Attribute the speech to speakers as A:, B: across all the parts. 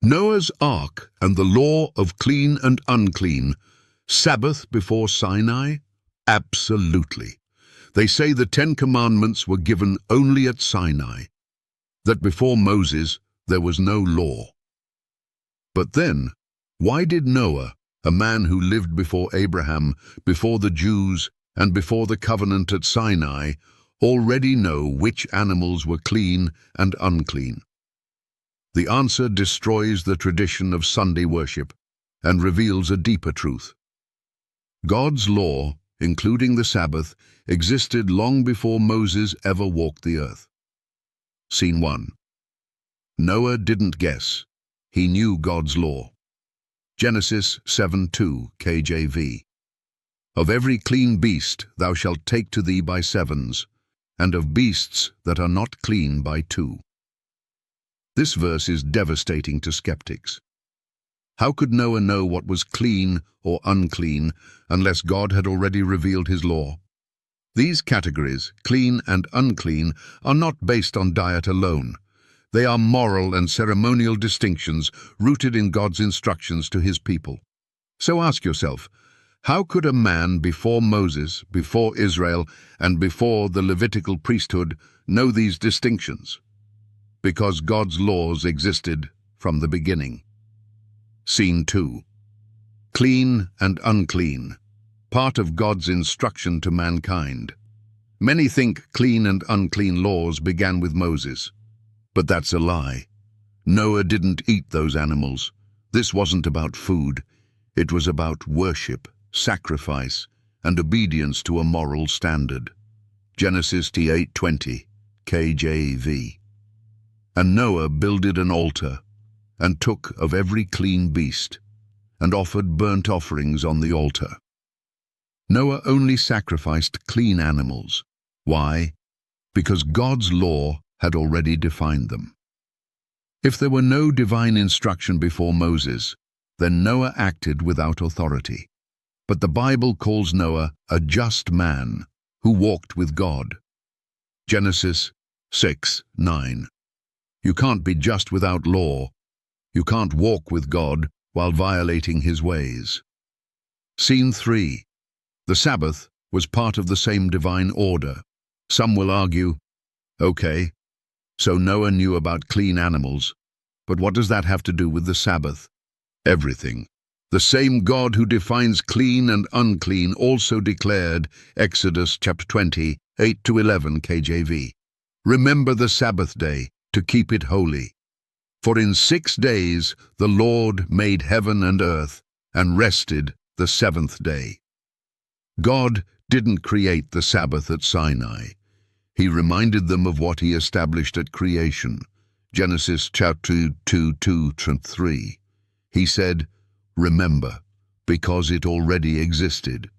A: Noah's Ark and the law of clean and unclean. Sabbath before Sinai? Absolutely. They say the 10 Commandments were given only at Sinai, that before Moses there was no law. But then, why did Noah, a man who lived before Abraham, before the Jews, and before the covenant at Sinai, already know which animals were clean and unclean? The answer destroys the tradition of Sunday worship and reveals a deeper truth. God's law, including the Sabbath, existed long before Moses ever walked the earth. Scene 1. Noah didn't guess. He knew God's law. Genesis 7:2 KJV. Of every clean beast thou shalt take to thee by sevens, and of beasts that are not clean by 2. This verse is devastating to skeptics. How could Noah know what was clean or unclean unless God had already revealed his law? These categories, clean and unclean, are not based on diet alone. They are moral and ceremonial distinctions rooted in God's instructions to his people. So ask yourself, how could a man before Moses, before Israel, and before the Levitical priesthood know these distinctions? Because God's laws existed from the beginning. Scene 2. Clean and unclean, part of God's instruction to mankind. Many think clean and unclean laws began with Moses, but that's a lie. Noah didn't eat those animals. This wasn't about food. It was about worship, sacrifice, and obedience to a moral standard. Genesis 8:20, KJV. And Noah builded an altar, and took of every clean beast, and offered burnt offerings on the altar. Noah only sacrificed clean animals. Why? Because God's law had already defined them. If there were no divine instruction before Moses, then Noah acted without authority. But the Bible calls Noah a just man who walked with God. Genesis 6:9. You can't be just without law. You can't walk with God while violating his ways. Scene 3. The Sabbath was part of the same divine order. Some will argue, okay, so Noah knew about clean animals, but what does that have to do with the Sabbath? Everything. The same God who defines clean and unclean also declared, Exodus chapter 20, 8-11 KJV, remember the Sabbath day, to keep it holy. For in 6 days the Lord made heaven and earth, and rested the 7th day. God didn't create the Sabbath at Sinai. He reminded them of what he established at creation. Genesis chapter 2:2-3. He said, remember, because it already existed.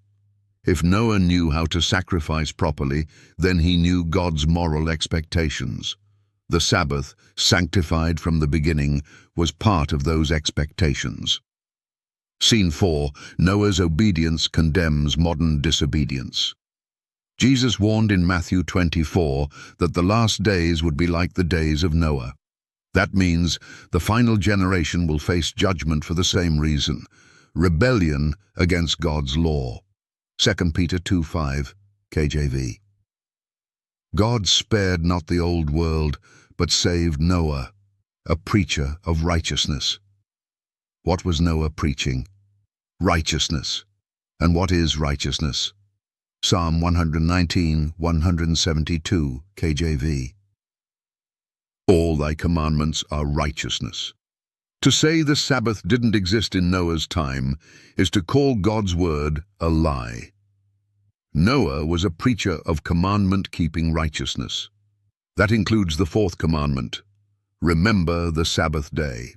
A: If Noah knew how to sacrifice properly, then he knew God's moral expectations. The Sabbath, sanctified from the beginning, was part of those expectations. Scene 4. Noah's obedience condemns modern disobedience. Jesus warned in Matthew 24 that the last days would be like the days of Noah. That means the final generation will face judgment for the same reason, rebellion against God's law. 2 Peter 2:5, KJV. God spared not the old world, but saved Noah, a preacher of righteousness. What was Noah preaching? Righteousness. And what is righteousness? Psalm 119, 172, KJV. All thy commandments are righteousness. To say the Sabbath didn't exist in Noah's time is to call God's word a lie. Noah was a preacher of commandment-keeping righteousness. That includes the 4th commandment, remember the Sabbath day.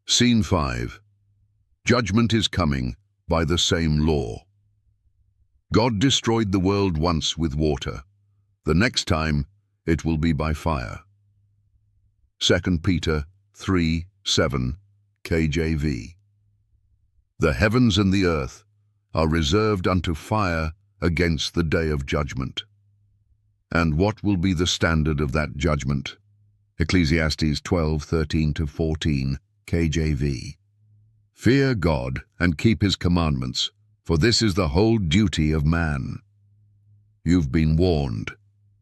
A: Scene 5. Judgment is coming by the same law. God destroyed the world once with water. The next time, it will be by fire. 2 Peter 3:7, KJV. The heavens and the earth are reserved unto fire against the day of judgment. And what will be the standard of that judgment? Ecclesiastes 12:13-14, KJV. Fear God and keep his commandments, for this is the whole duty of man. You've been warned.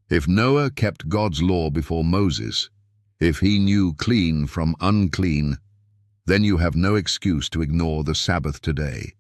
A: If Noah kept God's law before Moses, if he knew clean from unclean, then you have no excuse to ignore the Sabbath today.